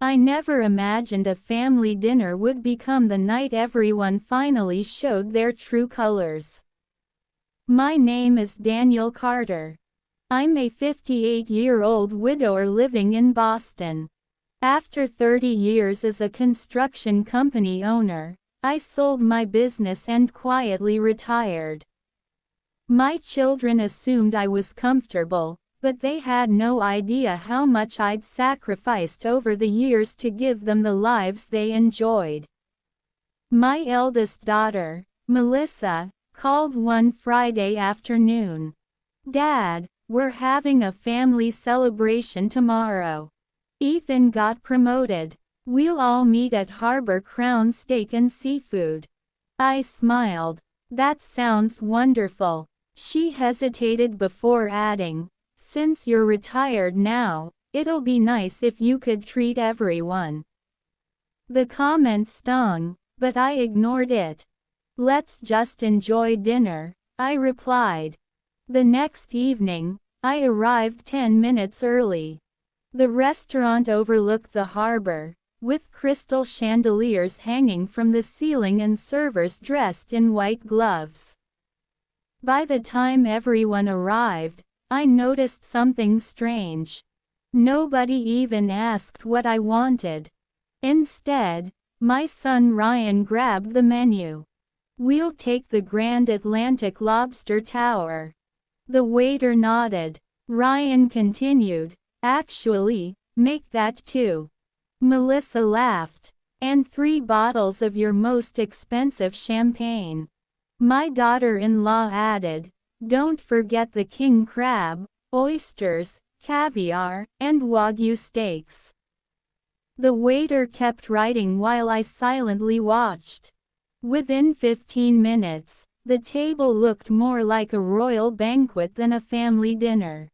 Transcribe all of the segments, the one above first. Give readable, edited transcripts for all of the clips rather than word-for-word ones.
I never imagined a family dinner would become the night everyone finally showed their true colors. My name is Daniel Carter. I'm a 58-year-old widower living in Boston. After 30 years as a construction company owner, I sold my business and quietly retired. My children assumed I was comfortable, but they had no idea how much I'd sacrificed over the years to give them the lives they enjoyed. My eldest daughter, Melissa, called one Friday afternoon. "Dad, we're having a family celebration tomorrow. Ethan got promoted. We'll all meet at Harbor Crown Steak and Seafood." I smiled. "That sounds wonderful." She hesitated before adding, "Since you're retired now, it'll be nice if you could treat everyone." The comment stung, but I ignored it. "Let's just enjoy dinner," I replied. The next evening, I arrived 10 minutes early. The restaurant overlooked the harbor, with crystal chandeliers hanging from the ceiling and servers dressed in white gloves. By the time everyone arrived, I noticed something strange. Nobody even asked what I wanted. Instead, my son Ryan grabbed the menu. "We'll take the Grand Atlantic Lobster Tower." The waiter nodded. Ryan continued, "Actually, make that too." Melissa laughed. "And 3 bottles of your most expensive champagne." My daughter-in-law added, "Don't forget the king crab, oysters, caviar, and Wagyu steaks." The waiter kept writing while I silently watched. Within 15 minutes, the table looked more like a royal banquet than a family dinner.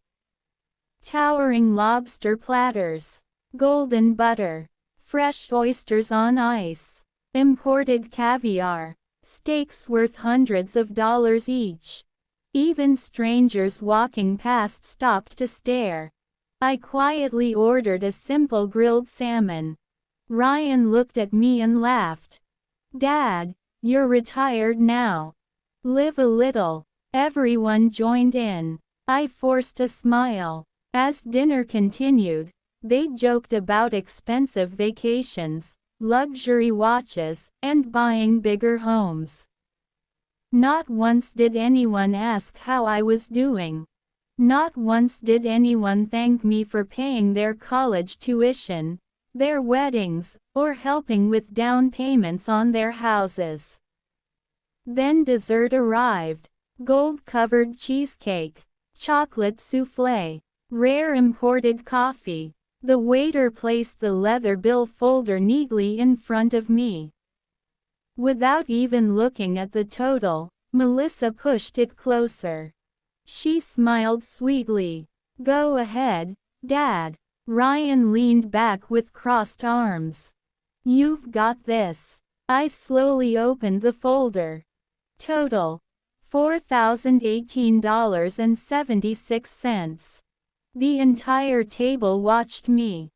Towering lobster platters, golden butter, fresh oysters on ice, imported caviar, steaks worth hundreds of dollars each. Even strangers walking past stopped to stare. I quietly ordered a simple grilled salmon. Ryan looked at me and laughed. "Dad, you're retired now. Live a little." Everyone joined in. I forced a smile. As dinner continued, they joked about expensive vacations, luxury watches, and buying bigger homes. Not once did anyone ask how I was doing. Not once did anyone thank me for paying their college tuition, their weddings, or helping with down payments on their houses. Then dessert arrived. Gold-covered cheesecake, chocolate souffle, rare imported coffee. The waiter placed the leather bill folder neatly in front of me. Without even looking at the total, Melissa pushed it closer. She smiled sweetly. "Go ahead, Dad." Ryan leaned back with crossed arms. "You've got this." I slowly opened the folder. Total: $4,018.76. The entire table watched me.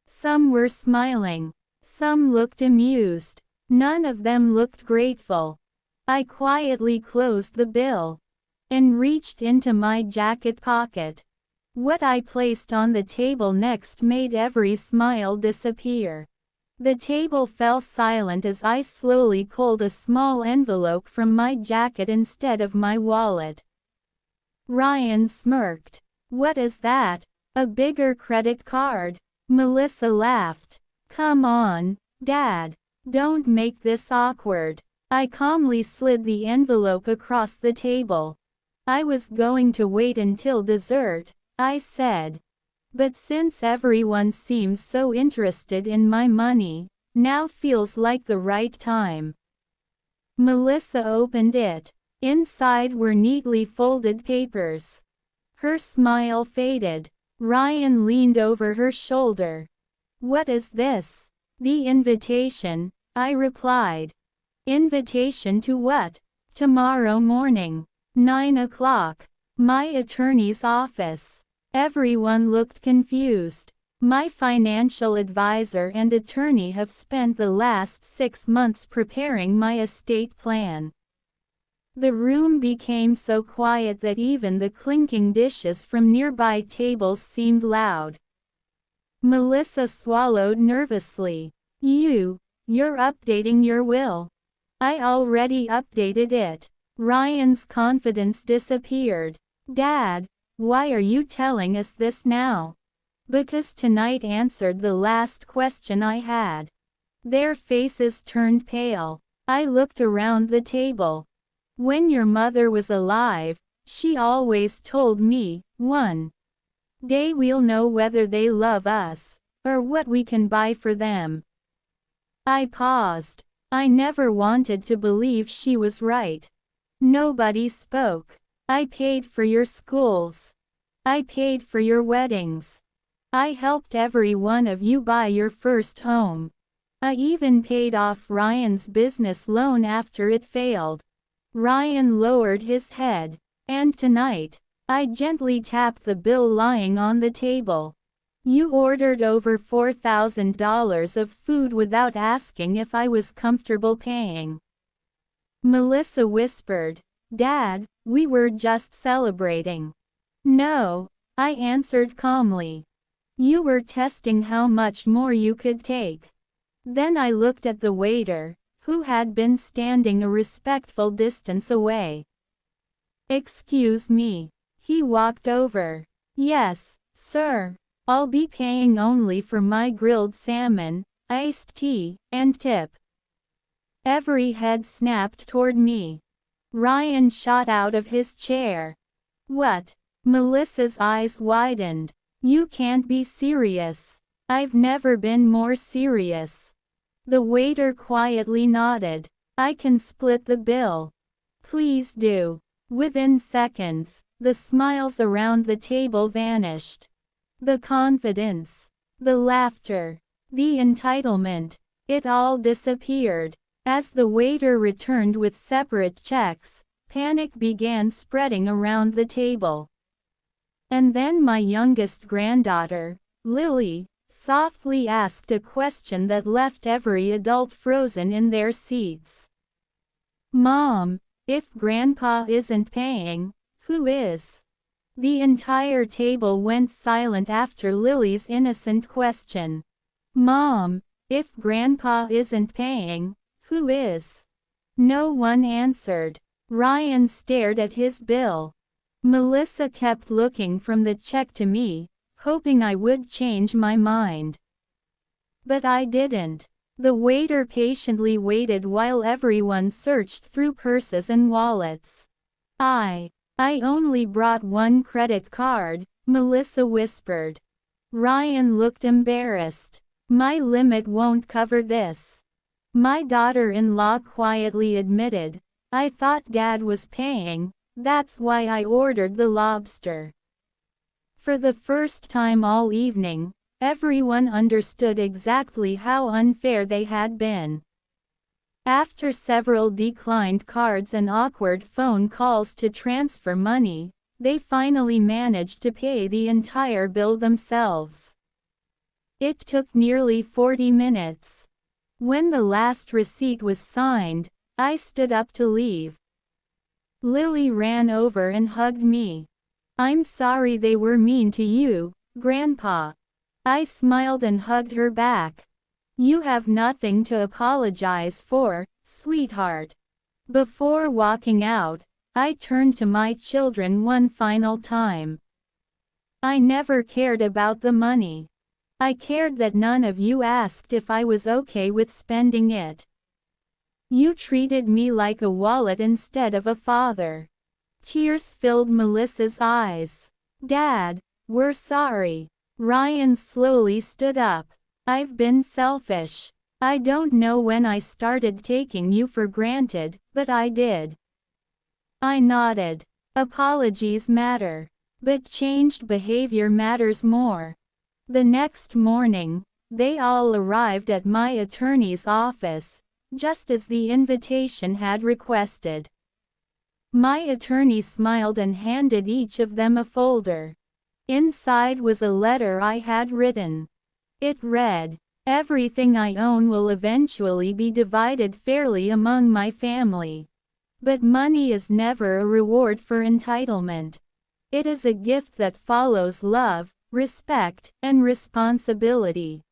Some were smiling. Some looked amused. None of them looked grateful. I quietly closed the bill and reached into my jacket pocket. What I placed on the table next made every smile disappear. The table fell silent as I slowly pulled a small envelope from my jacket instead of my wallet. Ryan smirked. "What is that? A bigger credit card?" Melissa laughed. "Come on, Dad. Don't make this awkward." I calmly slid the envelope across the table. "I was going to wait until dessert," I said. "But since everyone seems so interested in my money, now feels like the right time." Melissa opened it. Inside were neatly folded papers. Her smile faded. Ryan leaned over her shoulder. "What is this?" "The invitation," I replied. "Invitation to what?" "Tomorrow morning, 9 o'clock. My attorney's office." Everyone looked confused. My financial advisor and attorney have spent the last 6 months preparing my estate plan. The room became so quiet that even the clinking dishes from nearby tables seemed loud. Melissa swallowed nervously. You're updating your will. I already updated it. Ryan's confidence disappeared. Dad, why are you telling us this now? Because tonight answered the last question I had. Their faces turned pale. I looked around the table. When your mother was alive, she always told me, one day we'll know whether they love us, or what we can buy for them. I paused. I never wanted to believe she was right. Nobody spoke. I paid for your schools. I paid for your weddings. I helped every one of you buy your first home. I even paid off Ryan's business loan after it failed. Ryan lowered his head. And tonight, I gently tapped the bill lying on the table. You ordered over $4,000 of food without asking if I was comfortable paying. Melissa whispered, Dad, we were just celebrating. No, I answered calmly. You were testing how much more you could take. Then I looked at the waiter, who had been standing a respectful distance away. Excuse me. He walked over. Yes, sir. I'll be paying only for my grilled salmon, iced tea, and tip. Every head snapped toward me. Ryan shot out of his chair. What? Melissa's eyes widened. You can't be serious. I've never been more serious. The waiter quietly nodded. I can split the bill. Please do. Within seconds, the smiles around the table vanished. The confidence, the laughter, the entitlement, it all disappeared. As the waiter returned with separate checks, panic began spreading around the table. And then my youngest granddaughter, Lily, softly asked a question that left every adult frozen in their seats. Mom, if Grandpa isn't paying, who is? The entire table went silent after Lily's innocent question. Mom, if Grandpa isn't paying, who is? No one answered. Ryan stared at his bill. Melissa kept looking from the check to me, hoping I would change my mind. But I didn't. The waiter patiently waited while everyone searched through purses and wallets. I only brought one credit card, Melissa whispered. Ryan looked embarrassed. My limit won't cover this. My daughter-in-law quietly admitted, I thought Dad was paying, that's why I ordered the lobster. For the first time all evening, everyone understood exactly how unfair they had been. After several declined cards and awkward phone calls to transfer money, they finally managed to pay the entire bill themselves. It took nearly 40 minutes. When the last receipt was signed, I stood up to leave. Lily ran over and hugged me. I'm sorry they were mean to you, Grandpa. I smiled and hugged her back. You have nothing to apologize for, sweetheart. Before walking out, I turned to my children one final time. I never cared about the money. I cared that none of you asked if I was okay with spending it. You treated me like a wallet instead of a father. Tears filled Melissa's eyes. Dad, we're sorry. Ryan slowly stood up. I've been selfish. I don't know when I started taking you for granted, but I did. I nodded. Apologies matter. But changed behavior matters more. The next morning, they all arrived at my attorney's office, just as the invitation had requested. My attorney smiled and handed each of them a folder. Inside was a letter I had written. It read, "Everything I own will eventually be divided fairly among my family. But money is never a reward for entitlement. It is a gift that follows love, respect, and responsibility."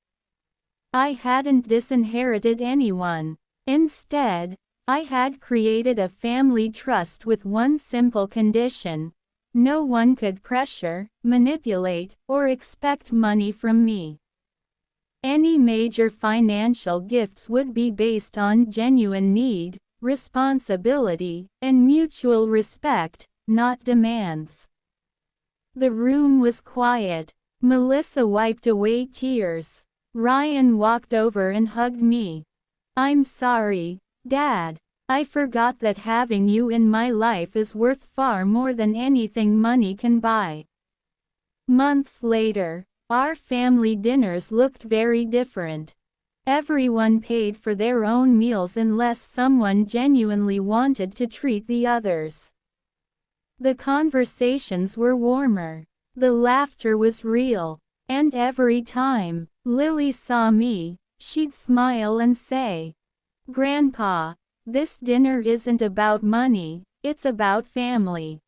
I hadn't disinherited anyone. Instead, I had created a family trust with one simple condition: no one could pressure, manipulate, or expect money from me. Any major financial gifts would be based on genuine need, responsibility, and mutual respect, not demands. The room was quiet. Melissa wiped away tears. Ryan walked over and hugged me. "I'm sorry, Dad. I forgot that having you in my life is worth far more than anything money can buy." Months later, our family dinners looked very different. Everyone paid for their own meals unless someone genuinely wanted to treat the others. The conversations were warmer. The laughter was real. And every time Lily saw me, she'd smile and say, "Grandpa, this dinner isn't about money, it's about family."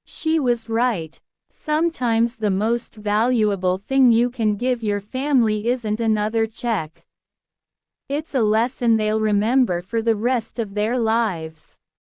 She was right. Sometimes the most valuable thing you can give your family isn't another check. It's a lesson they'll remember for the rest of their lives.